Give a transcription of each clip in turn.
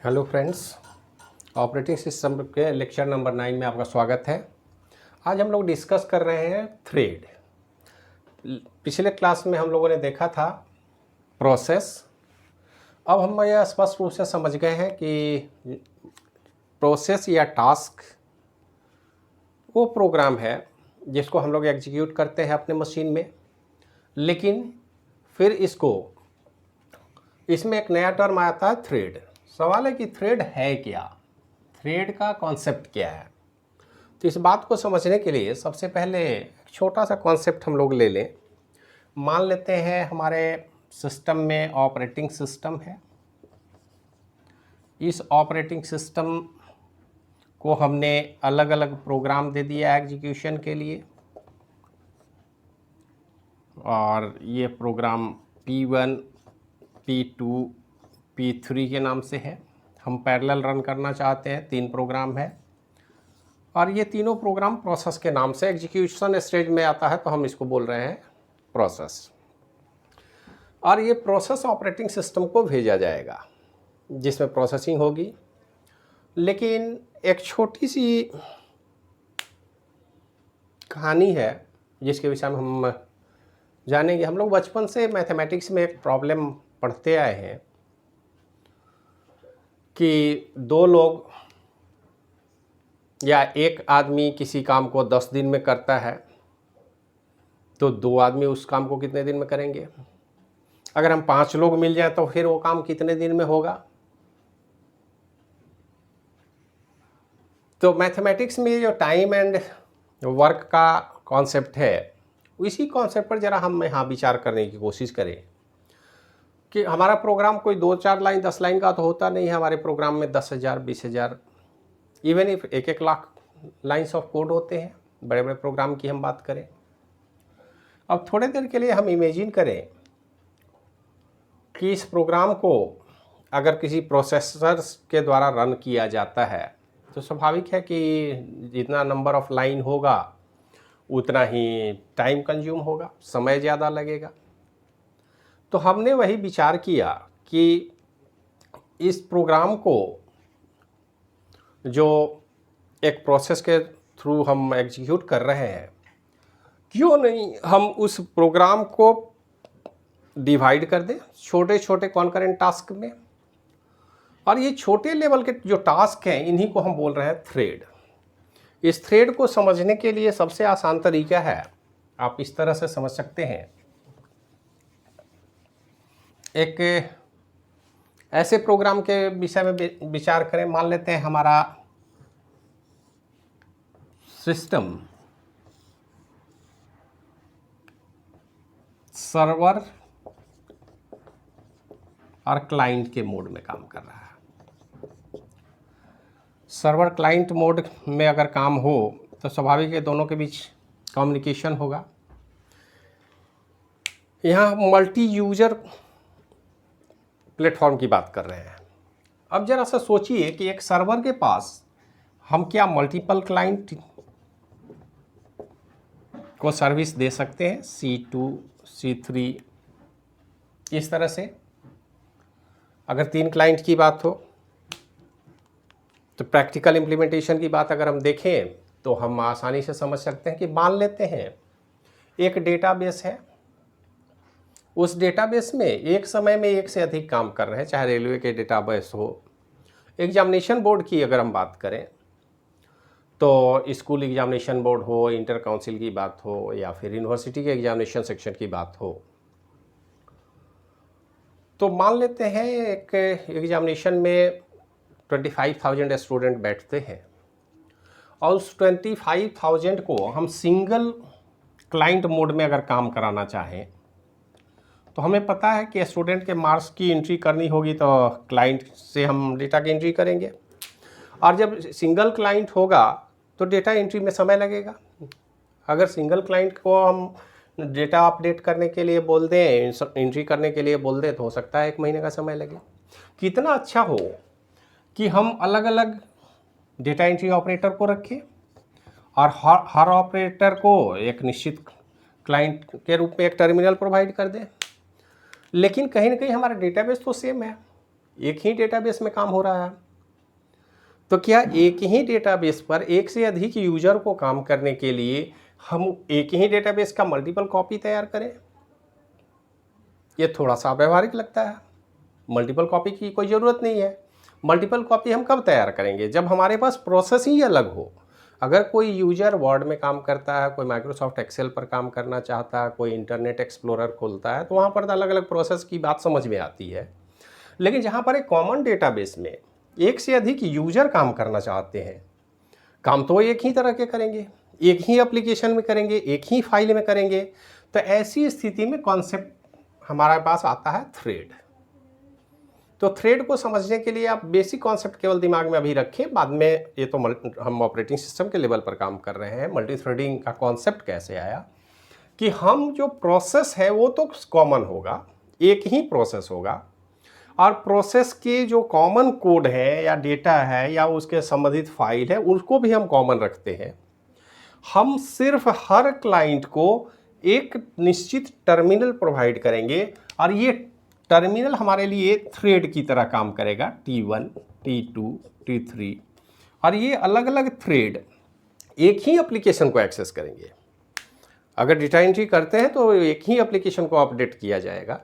Hello friends, operating system के lecture number 9 में आपका स्वागत है। आज हम लोग डिस्कस कर रहे हैं थ्रेड। पिछले क्लास में हम लोगों ने देखा था प्रोसेस। अब हम यह स्पष्ट रूप से समझ गए हैं कि प्रोसेस या टास्क वो प्रोग्राम है जिसको हम लोग एग्जीक्यूट करते हैं अपने मशीन में, लेकिन फिर इसमें एक नया टर्म आता है थ्रेड। सवाल है कि थ्रेड है क्या, थ्रेड का कॉन्सेप्ट क्या है। तो इस बात को समझने के लिए सबसे पहले एक छोटा सा कॉन्सेप्ट हम लोग ले लें। मान लेते हैं हमारे सिस्टम में ऑपरेटिंग सिस्टम है। इस ऑपरेटिंग सिस्टम को हमने अलग अलग प्रोग्राम दे दिया एग्जीक्यूशन के लिए, और ये प्रोग्राम P1, P2, P3 के नाम से है। हम पैरेलल रन करना चाहते हैं, 3 प्रोग्राम है और ये तीनों प्रोग्राम प्रोसेस के नाम से एग्जीक्यूशन स्टेज में आता है, तो हम इसको बोल रहे हैं प्रोसेस। और ये प्रोसेस ऑपरेटिंग सिस्टम को भेजा जाएगा जिसमें प्रोसेसिंग होगी। लेकिन एक छोटी सी कहानी है जिसके विषय में हम जानेंगे। हम लोग बचपन से मैथमेटिक्स में एक प्रॉब्लम पढ़ते आए हैं कि 2 लोग या एक आदमी किसी काम को 10 दिन में करता है, तो 2 आदमी उस काम को कितने दिन में करेंगे। अगर हम 5 लोग मिल जाएं तो फिर वो काम कितने दिन में होगा। तो मैथमेटिक्स में जो टाइम एंड वर्क का कॉन्सेप्ट है, इसी कॉन्सेप्ट पर ज़रा हम यहाँ विचार करने की कोशिश करें कि हमारा प्रोग्राम कोई 2-4 लाइन 10 लाइन का तो होता नहीं है। हमारे प्रोग्राम में 10,000, 20,000, even if 1-1 lakh lines of code होते हैं, बड़े बड़े प्रोग्राम की हम बात करें। अब थोड़े देर के लिए हम इमेजिन करें कि इस प्रोग्राम को अगर किसी प्रोसेसर के द्वारा रन किया जाता है, तो स्वाभाविक है कि जितना नंबर ऑफ लाइन होगा उतना ही टाइम कंज्यूम होगा, समय ज़्यादा लगेगा। तो हमने वही विचार किया कि इस प्रोग्राम को जो एक प्रोसेस के थ्रू हम एग्जीक्यूट कर रहे हैं, क्यों नहीं हम उस प्रोग्राम को डिवाइड कर दें छोटे छोटे कॉन्करेंट टास्क में। और ये छोटे लेवल के जो टास्क हैं, इन्हीं को हम बोल रहे हैं थ्रेड। इस थ्रेड को समझने के लिए सबसे आसान तरीका है, आप इस तरह से समझ सकते हैं। एक ऐसे प्रोग्राम के विषय में विचार करें। मान लेते हैं हमारा सिस्टम सर्वर और क्लाइंट के मोड में काम कर रहा है। सर्वर क्लाइंट मोड में अगर काम हो तो स्वाभाविक है दोनों के बीच कम्युनिकेशन होगा। यहाँ मल्टी यूजर प्लेटफॉर्म की बात कर रहे हैं। अब जरा सा सोचिए कि एक सर्वर के पास हम क्या मल्टीपल क्लाइंट को सर्विस दे सकते हैं, C2, C3, इस तरह से। अगर 3 क्लाइंट की बात हो तो प्रैक्टिकल इम्प्लीमेंटेशन की बात अगर हम देखें तो हम आसानी से समझ सकते हैं कि मान लेते हैं एक डेटाबेस है। उस डेटाबेस में एक समय में एक से अधिक काम कर रहे हैं, चाहे रेलवे के डेटाबेस हो, एग्जामिनेशन बोर्ड की अगर हम बात करें तो स्कूल एग्जामिनेशन बोर्ड हो, इंटर काउंसिल की बात हो, या फिर यूनिवर्सिटी के एग्जामिनेशन सेक्शन की बात हो। तो मान लेते हैं एक एग्जामिनेशन में 25,000 स्टूडेंट बैठते हैं और उस 25,000 को हम सिंगल क्लाइंट मोड में अगर काम कराना चाहें, तो हमें पता है कि स्टूडेंट के मार्क्स की एंट्री करनी होगी तो क्लाइंट से हम डेटा की एंट्री करेंगे। और जब सिंगल क्लाइंट होगा तो डेटा एंट्री में समय लगेगा। अगर सिंगल क्लाइंट को हम डेटा अपडेट करने के लिए बोल दें, एंट्री करने के लिए बोल दें, तो हो सकता है 1 महीने का समय लगे। कितना अच्छा हो कि हम अलग अलग डेटा एंट्री ऑपरेटर को रखें और हर ऑपरेटर को एक निश्चित क्लाइंट के रूप में एक टर्मिनल प्रोवाइड कर दें। लेकिन कहीं ना कहीं हमारा डेटाबेस तो सेम है। एक ही डेटाबेस में काम हो रहा है। तो क्या एक ही डेटाबेस पर एक से अधिक यूजर को काम करने के लिए हम एक ही डेटाबेस का मल्टीपल कॉपी तैयार करें? ये थोड़ा सा अव्यवहारिक लगता है। मल्टीपल कॉपी की कोई ज़रूरत नहीं है। मल्टीपल कॉपी हम कब तैयार करेंगे? जब हमारे पास प्रोसेस ही अलग हो। अगर कोई यूजर वर्ड में काम करता है, कोई माइक्रोसॉफ्ट एक्सेल पर काम करना चाहता है, कोई इंटरनेट एक्सप्लोरर खोलता है, तो वहाँ पर अलग अलग प्रोसेस की बात समझ में आती है। लेकिन जहाँ पर एक कॉमन डेटाबेस में एक से अधिक यूजर काम करना चाहते हैं, काम तो एक ही तरह के करेंगे, एक ही एप्लीकेशन में करेंगे, एक ही फाइल में करेंगे। तो ऐसी स्थिति में कॉन्सेप्ट हमारे पास आता है थ्रेड। तो थ्रेड को समझने के लिए आप बेसिक कॉन्सेप्ट केवल दिमाग में अभी रखें, बाद में ये तो हम ऑपरेटिंग सिस्टम के लेवल पर काम कर रहे हैं। मल्टी थ्रेडिंग का कॉन्सेप्ट कैसे आया कि हम जो प्रोसेस है वो तो कॉमन होगा, एक ही प्रोसेस होगा, और प्रोसेस के जो कॉमन कोड है या डेटा है या उसके संबंधित फाइल है उसको भी हम कॉमन रखते हैं। हम सिर्फ हर क्लाइंट को एक निश्चित टर्मिनल प्रोवाइड करेंगे और ये टर्मिनल हमारे लिए थ्रेड की तरह काम करेगा, T1, T2, T3, और ये अलग अलग थ्रेड एक ही एप्लीकेशन को एक्सेस करेंगे। अगर डेटा एंट्री करते हैं तो एक ही एप्लीकेशन को अपडेट किया जाएगा,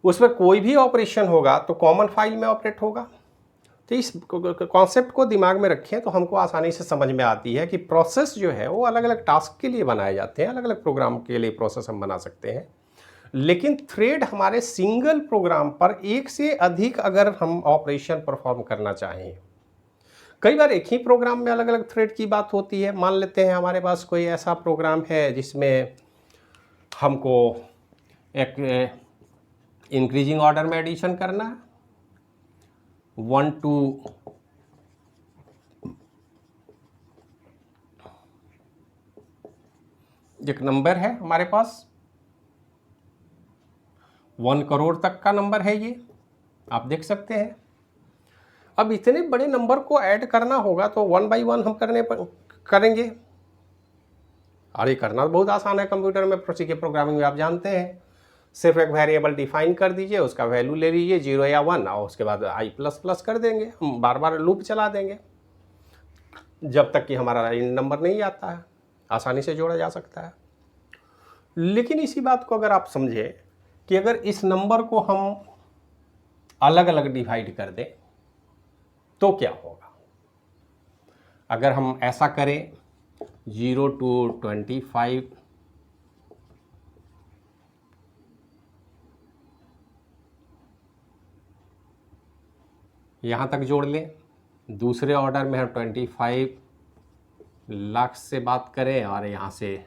उसमें कोई भी ऑपरेशन होगा तो कॉमन फाइल में ऑपरेट होगा। तो इस कॉन्सेप्ट को दिमाग में रखें तो हमको आसानी से समझ में आती है कि प्रोसेस जो है वो अलग अलग टास्क के लिए बनाए जाते हैं, अलग अलग प्रोग्राम के लिए प्रोसेस हम बना सकते हैं। लेकिन थ्रेड हमारे सिंगल प्रोग्राम पर एक से अधिक अगर हम ऑपरेशन परफॉर्म करना चाहें, कई बार एक ही प्रोग्राम में अलग अलग थ्रेड की बात होती है। मान लेते हैं हमारे पास कोई ऐसा प्रोग्राम है जिसमें हमको एक इंक्रीजिंग ऑर्डर में एडिशन करना है, 1 to एक नंबर है हमारे पास, 1 करोड़ तक का नंबर है ये, आप देख सकते हैं। अब इतने बड़े नंबर को ऐड करना होगा तो 1 by 1 हम करेंगे, और ये करना बहुत आसान है। कंप्यूटर में के प्रोग्रामिंग में आप जानते हैं, सिर्फ एक वेरिएबल डिफाइन कर दीजिए, उसका वैल्यू ले लीजिए 0 या 1, और उसके बाद i++ कर देंगे। हम बार बार लूप चला देंगे जब तक कि हमारा नंबर नहीं आता है, आसानी से जोड़ा जा सकता है। लेकिन इसी बात को अगर आप समझें कि अगर इस नंबर को हम अलग अलग डिवाइड कर दें तो क्या होगा। अगर हम ऐसा करें 0 to 25, यहाँ तक जोड़ लें, दूसरे ऑर्डर में हम 25 लाख से बात करें, और यहाँ से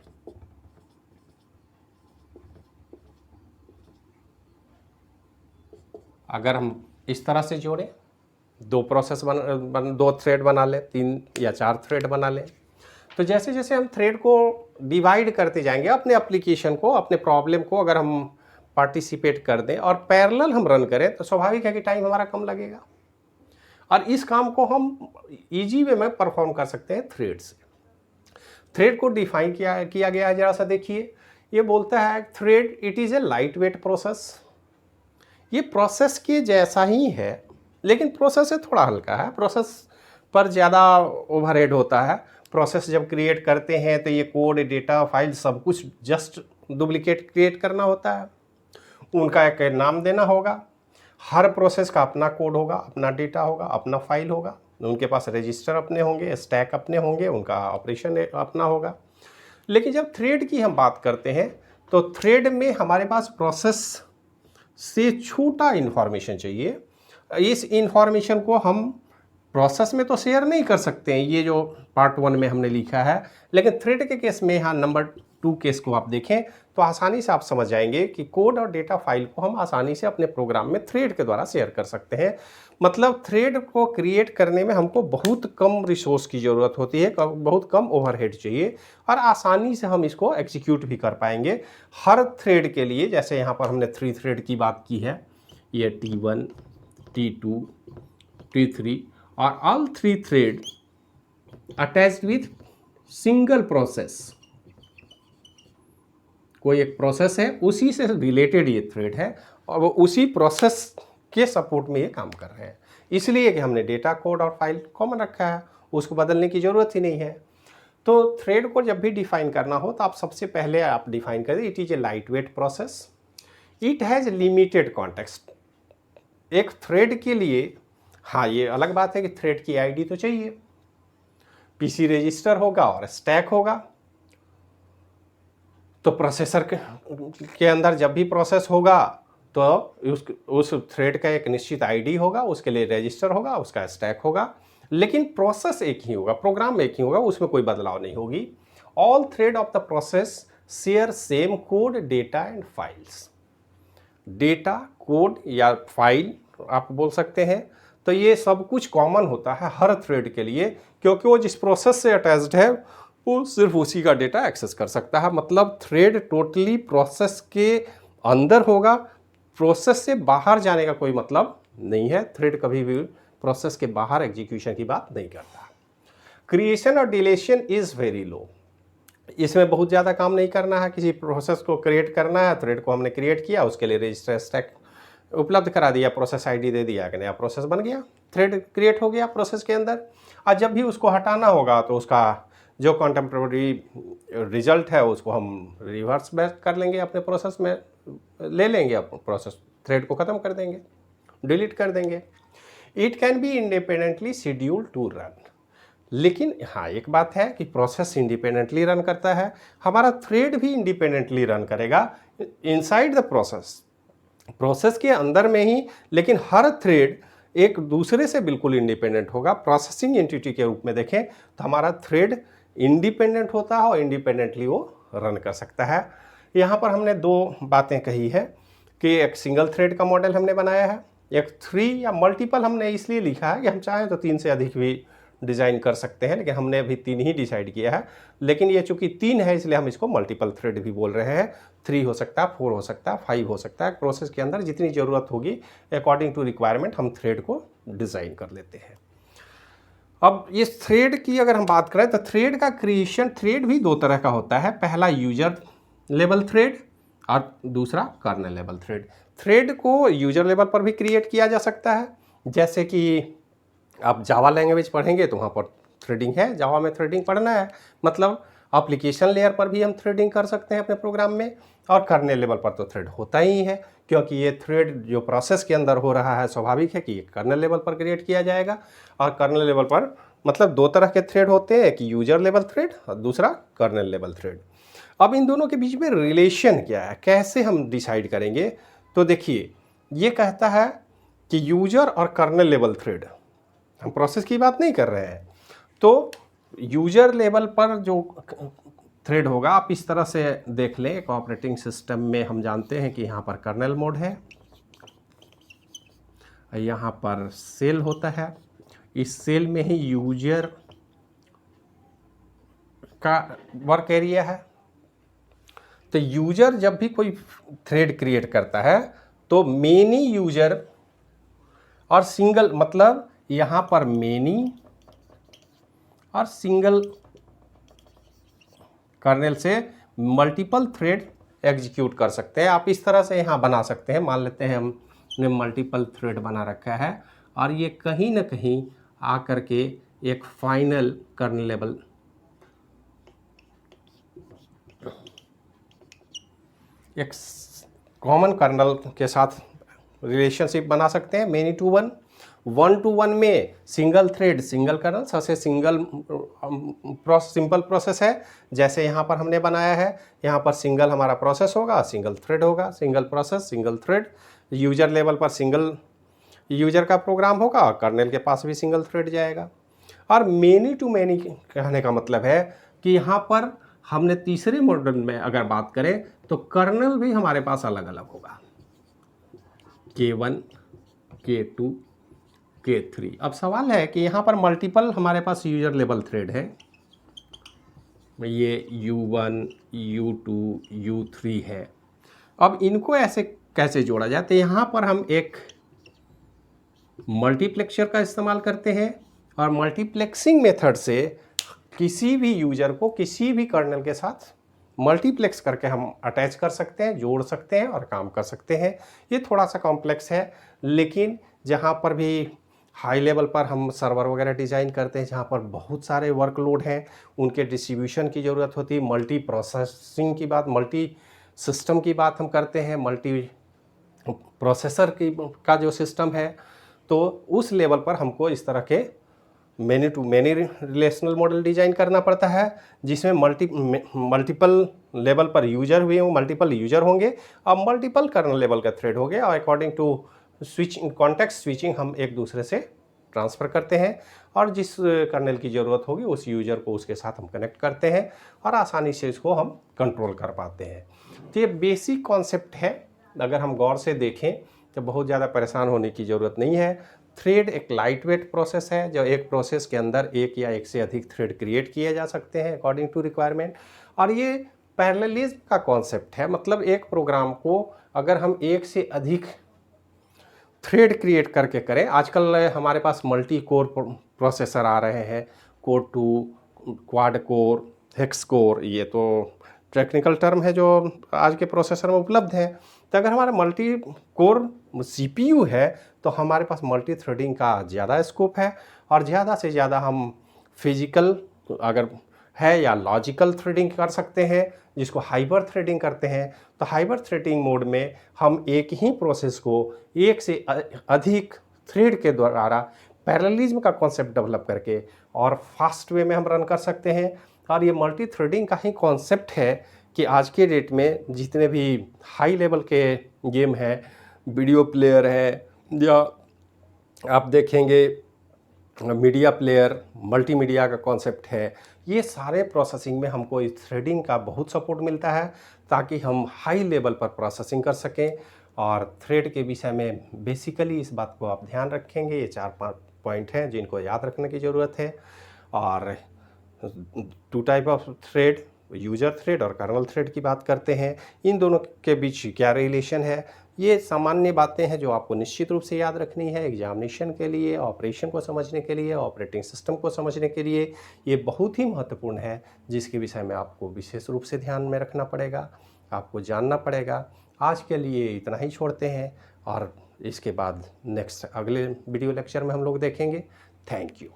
अगर हम इस तरह से जोड़ें, दो थ्रेड बना लें, 3 या 4 थ्रेड बना लें, तो जैसे जैसे हम थ्रेड को डिवाइड करते जाएंगे अपने एप्लीकेशन को, अपने प्रॉब्लम को अगर हम पार्टिसिपेट कर दें और पैरेलल हम रन करें तो स्वाभाविक है कि टाइम हमारा कम लगेगा, और इस काम को हम इजी वे में परफॉर्म कर सकते हैं थ्रेड से। थ्रेड को डिफाइन किया गया है, जरा सा देखिए। ये बोलता है thread it is a light weight process. ये प्रोसेस के जैसा ही है, लेकिन प्रोसेस से थोड़ा हल्का है। प्रोसेस पर ज़्यादा ओवरहेड होता है। प्रोसेस जब क्रिएट करते हैं तो ये कोड, डेटा, फाइल सब कुछ जस्ट डुप्लीकेट क्रिएट करना होता है, उनका एक नाम देना होगा। हर प्रोसेस का अपना कोड होगा, अपना डेटा होगा, अपना फाइल होगा, उनके पास रजिस्टर अपने होंगे, स्टैक अपने होंगे, उनका ऑपरेशन अपना होगा। लेकिन जब थ्रेड की हम बात करते हैं तो थ्रेड में हमारे पास प्रोसेस से छोटा इन्फॉर्मेशन चाहिए। इस इन्फॉर्मेशन को हम प्रोसेस में तो शेयर नहीं कर सकते हैं, ये जो पार्ट 1 में हमने लिखा है। लेकिन थ्रेड के केस में, यहाँ नंबर 2 केस को आप देखें तो आसानी से आप समझ जाएंगे कि कोड और डेटा फाइल को हम आसानी से अपने प्रोग्राम में थ्रेड के द्वारा शेयर कर सकते हैं। मतलब थ्रेड को क्रिएट करने में हमको बहुत कम रिसोर्स की ज़रूरत होती है, बहुत कम ओवरहेड चाहिए, और आसानी से हम इसको एग्जीक्यूट भी कर पाएंगे हर थ्रेड के लिए। जैसे यहाँ पर हमने 3 थ्रेड की बात की है, ये T1, T2, T3, और all 3 thread attached with single process. कोई एक प्रोसेस है, उसी से रिलेटेड ये थ्रेड है, और वो उसी प्रोसेस के सपोर्ट में ये काम कर रहे हैं, इसलिए कि हमने डेटा कोड और फाइल कॉमन रखा है, उसको बदलने की ज़रूरत ही नहीं है। तो थ्रेड को जब भी डिफाइन करना हो तो आप सबसे पहले आप डिफाइन करें, it is a light weight process, it has limited context. एक थ्रेड के लिए, हाँ ये अलग बात है कि थ्रेड की आईडी तो चाहिए, पीसी रजिस्टर होगा और स्टैक होगा। तो प्रोसेसर के अंदर जब भी प्रोसेस होगा तो उस थ्रेड का एक निश्चित आईडी होगा, उसके लिए रजिस्टर होगा, उसका स्टैक होगा, लेकिन प्रोसेस एक ही होगा, प्रोग्राम एक ही होगा, उसमें कोई बदलाव नहीं होगी। All thread of the process share same code, data and files. Data, code या फाइल आप बोल सकते हैं, तो ये सब कुछ कॉमन होता है हर थ्रेड के लिए, क्योंकि वो जिस प्रोसेस से अटैच्ड है वो सिर्फ उसी का डेटा एक्सेस कर सकता है। मतलब थ्रेड टोटली प्रोसेस के अंदर होगा, प्रोसेस से बाहर जाने का कोई मतलब नहीं है। थ्रेड कभी भी प्रोसेस के बाहर एग्जीक्यूशन की बात नहीं करता। क्रिएशन और डिलीशन इज़ वेरी लो, इसमें बहुत ज़्यादा काम नहीं करना है। किसी प्रोसेस को क्रिएट करना है, थ्रेड को हमने क्रिएट किया, उसके लिए रजिस्टर स्टैक उपलब्ध करा दिया, प्रोसेस आईडी दे दिया, कि नया प्रोसेस बन गया, थ्रेड क्रिएट हो गया प्रोसेस के अंदर। और जब भी उसको हटाना होगा तो उसका जो कंटेम्प्रेरी रिजल्ट है उसको हम रिवर्स बैक कर लेंगे, अपने प्रोसेस में ले लेंगे, अपने प्रोसेस थ्रेड को ख़त्म कर देंगे, डिलीट कर देंगे। It can be independently schedule to run. लेकिन हाँ एक बात है कि प्रोसेस इंडिपेंडेंटली रन करता है, हमारा थ्रेड भी इंडिपेंडेंटली रन करेगा इनसाइड द प्रोसेस, प्रोसेस के अंदर में ही, लेकिन हर थ्रेड एक दूसरे से बिल्कुल इंडिपेंडेंट होगा। प्रोसेसिंग एंटिटी के रूप में देखें तो हमारा थ्रेड इंडिपेंडेंट होता है और इंडिपेंडेंटली वो रन कर सकता है। यहाँ पर हमने दो बातें कही है कि एक सिंगल थ्रेड का मॉडल हमने बनाया है, एक 3 या मल्टीपल हमने इसलिए लिखा है कि हम चाहें तो 3 से अधिक भी डिज़ाइन कर सकते हैं, लेकिन हमने अभी 3 ही डिसाइड किया है। लेकिन ये चूंकि 3 है इसलिए हम इसको मल्टीपल थ्रेड भी बोल रहे हैं। 3 हो सकता है, 4 हो सकता है, 5 हो सकता है। प्रोसेस के अंदर जितनी ज़रूरत होगी अकॉर्डिंग टू रिक्वायरमेंट हम थ्रेड को डिज़ाइन कर लेते हैं। अब इस थ्रेड की अगर हम बात करें तो थ्रेड का क्रिएशन, थ्रेड भी 2 तरह का होता है, पहला यूजर लेवल थ्रेड और दूसरा कर्नल लेवल थ्रेड। थ्रेड को यूजर लेवल पर भी क्रिएट किया जा सकता है, जैसे कि आप जावा लैंग्वेज पढ़ेंगे तो वहाँ पर थ्रेडिंग है, जावा में थ्रेडिंग पढ़ना है, मतलब एप्लीकेशन लेयर पर भी हम थ्रेडिंग कर सकते हैं अपने प्रोग्राम में। और कर्नेल लेवल पर तो थ्रेड होता ही है, क्योंकि ये थ्रेड जो प्रोसेस के अंदर हो रहा है स्वाभाविक है कि ये कर्नेल लेवल पर क्रिएट किया जाएगा। और कर्नेल लेवल पर मतलब 2 तरह के थ्रेड होते हैं, एक यूजर लेवल थ्रेड और दूसरा कर्नेल लेवल थ्रेड। अब इन दोनों के बीच में रिलेशन क्या है, कैसे हम डिसाइड करेंगे? तो देखिए ये कहता है कि यूजर और कर्नेल लेवल थ्रेड, हम प्रोसेस की बात नहीं कर रहे हैं। तो यूजर लेवल पर जो थ्रेड होगा आप इस तरह से देख लें, एक ऑपरेटिंग सिस्टम में हम जानते हैं कि यहाँ पर कर्नेल मोड है, यहाँ पर सेल होता है, इस सेल में ही यूजर का वर्क एरिया है। तो यूजर जब भी कोई थ्रेड क्रिएट करता है तो मेनी यूजर और सिंगल, मतलब यहाँ पर मेनी और सिंगल कर्नेल से मल्टीपल थ्रेड एग्जीक्यूट कर सकते हैं। आप इस तरह से यहाँ बना सकते हैं, मान लेते हैं हमने मल्टीपल थ्रेड बना रखा है और ये कहीं ना कहीं आकर के एक फाइनल कर्नेल लेवल एक कॉमन कर्नल के साथ रिलेशनशिप बना सकते हैं, मेनी टू वन। 1 to 1 में सिंगल थ्रेड सिंगल कर्नल, सबसे सिंगल सिंपल प्रोसेस है, जैसे यहाँ पर हमने बनाया है। यहाँ पर सिंगल हमारा प्रोसेस होगा, सिंगल थ्रेड होगा, single process single thread. User level पर सिंगल यूजर का प्रोग्राम होगा और कर्नेल के पास भी सिंगल थ्रेड जाएगा। और मेनी टू मेनी कहने का मतलब है कि यहाँ पर हमने तीसरे मॉडल में अगर बात करें तो कर्नेल भी हमारे पास अलग अलग होगा, K1, K2, K3। अब सवाल है कि यहाँ पर मल्टीपल हमारे पास यूजर लेवल थ्रेड है, ये U1, U2, U3 है। अब इनको ऐसे कैसे जोड़ा जाए? तो यहाँ पर हम एक मल्टीप्लेक्सर का इस्तेमाल करते हैं और मल्टीप्लेक्सिंग मेथड से किसी भी यूजर को किसी भी कर्नेल के साथ मल्टीप्लेक्स करके हम अटैच कर सकते हैं, जोड़ सकते हैं और काम कर सकते हैं। ये थोड़ा सा कॉम्प्लेक्स है, लेकिन जहाँ पर भी हाई लेवल पर हम सर्वर वगैरह डिज़ाइन करते हैं, जहाँ पर बहुत सारे वर्कलोड हैं, उनके डिस्ट्रीब्यूशन की ज़रूरत होती है, मल्टी प्रोसेसिंग की बात, मल्टी सिस्टम की बात हम करते हैं, मल्टी प्रोसेसर की का जो सिस्टम है, तो उस लेवल पर हमको इस तरह के many to many relational model design करना पड़ता है, जिसमें मल्टीपल लेवल पर यूजर हुए हों, मल्टीपल यूजर होंगे और मल्टीपल कर्नल लेवल का थ्रेड होंगे, और according to switching, context switching हम एक दूसरे से ट्रांसफ़र करते हैं, और जिस कर्नल की ज़रूरत होगी उस यूजर को उसके साथ हम कनेक्ट करते हैं और आसानी से इसको हम कंट्रोल कर पाते हैं। तो ये बेसिक कॉन्सेप्ट है। अगर हम गौर से देखें तो बहुत ज़्यादा परेशान होने की ज़रूरत नहीं है। थ्रेड एक लाइट वेट प्रोसेस है, जो एक प्रोसेस के अंदर एक या एक से अधिक थ्रेड क्रिएट किए जा सकते हैं अकॉर्डिंग टू रिक्वायरमेंट। और ये पैरेललिज्म का कॉन्सेप्ट है, मतलब एक प्रोग्राम को अगर हम एक से अधिक थ्रेड क्रिएट करके करें, आजकल हमारे पास मल्टी कोर प्रोसेसर आ रहे हैं, core 2, quad core, hex core, ये तो टेक्निकल टर्म है जो आज के प्रोसेसर में उपलब्ध है। तो अगर हमारा मल्टी कोर सीपीयू है तो हमारे पास मल्टी थ्रेडिंग का ज़्यादा स्कोप है, और ज़्यादा से ज़्यादा हम फिजिकल अगर है या लॉजिकल थ्रेडिंग कर सकते हैं, जिसको हाइपर थ्रेडिंग करते हैं। तो हाइपर थ्रेडिंग मोड में हम एक ही प्रोसेस को एक से अधिक थ्रेड के द्वारा पैरेललिज्म का कॉन्सेप्ट डेवलप करके और फास्ट वे में हम रन कर सकते हैं। और ये मल्टी थ्रेडिंग का ही कॉन्सेप्ट है कि आज के डेट में जितने भी हाई लेवल के गेम हैं, वीडियो प्लेयर है, या आप देखेंगे मीडिया प्लेयर, मल्टीमीडिया का कॉन्सेप्ट है, ये सारे प्रोसेसिंग में हमको इस थ्रेडिंग का बहुत सपोर्ट मिलता है, ताकि हम हाई लेवल पर प्रोसेसिंग कर सकें। और थ्रेड के विषय में बेसिकली इस बात को आप ध्यान रखेंगे, ये 4-5 पॉइंट हैं जिनको याद रखने की ज़रूरत है। और 2 type of thread, user thread और कर्नल थ्रेड की बात करते हैं, इन दोनों के बीच क्या रिलेशन है, ये सामान्य बातें हैं जो आपको निश्चित रूप से याद रखनी है एग्जामिनेशन के लिए, ऑपरेशन को समझने के लिए, ऑपरेटिंग सिस्टम को समझने के लिए। ये बहुत ही महत्वपूर्ण है, जिसके विषय में आपको विशेष रूप से ध्यान में रखना पड़ेगा, आपको जानना पड़ेगा। आज के लिए इतना ही छोड़ते हैं, और इसके बाद नेक्स्ट अगले वीडियो लेक्चर में हम लोग देखेंगे। Thank you.